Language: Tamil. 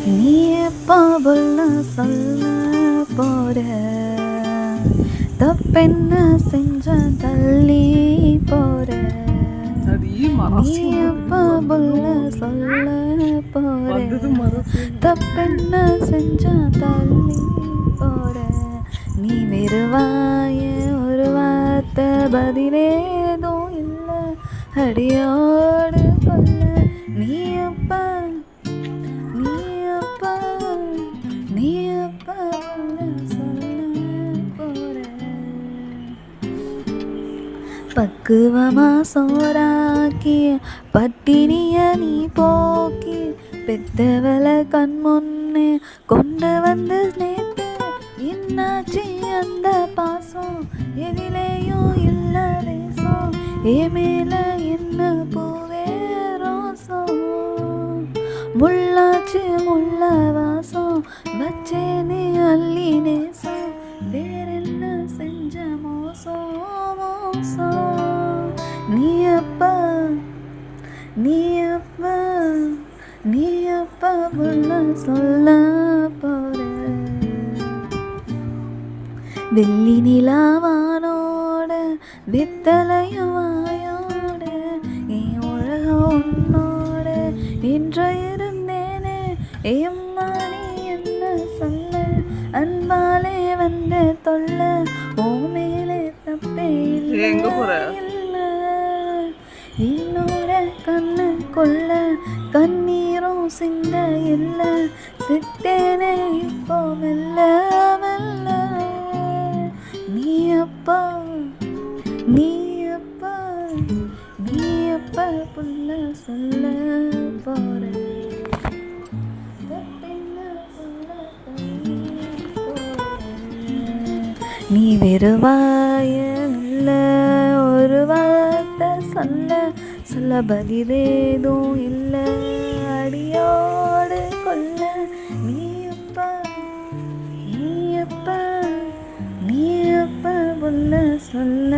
நீ எப்போ புள்ள சொல்ல போற? தப்பென்ன செஞ்ச தள்ளி போற? நீ எப்போ புள்ள சொல்ல போற? தப்பென்ன செஞ்ச தள்ளி போற? நீ வெறுவாய ஒரு வார்த்தை பதிலேதோ இல்லை அடியோடு கொல்ல. நீ அப்பா நீ அப்பா நீ அப்பா சொல்ல போற? பக்குவமா சோறாக்கி பட்டினிய நீ போக்கி பெத்தவள கண் முன்னே கொண்டு வந்து நேத்து என்னாச்சு அந்த பாசம்? எதிலேயும் இல்ல தேசம் ஏ மேல என்ன பூவே ரோசம்? முள்ளாச்சு முள்ள வாசம் வச்சேனே அள்ளி நேசம் வேறென்ன செஞ்ச மோசம் மோசம்? நீ அப்பா நீ அப்பா நீ அப்பா புள்ள சொல்ல போற? வெள்ளி நிலாவானோட வெத்தலையும் வாயோட என் உலகம் உன்னோட என்று இருந்தேனே. ஏம்மா நீ என்ன சொல்ல? அன்பாலே வந்த தொல்ல ஓ மேலே தப்பே இல்ல. என்னோட கண்ணு கொள்ள கண்ணீரும் சிந்த இல்ல. சித்தேனே இப்போ மெல்ல மெல்ல. நீ அப்பா நீ அப்பா நீ அப்பா புள்ள சொல்ல போற? நீ வெறுவாய இல்ல ஒரு வார்த்தை சொல்ல சொல்ல பதிலேதும் இல்ல அடியோடு கொல்ல. நீ அப்பா நீ அப்பா நீ அப்பா புள்ள சொல்ல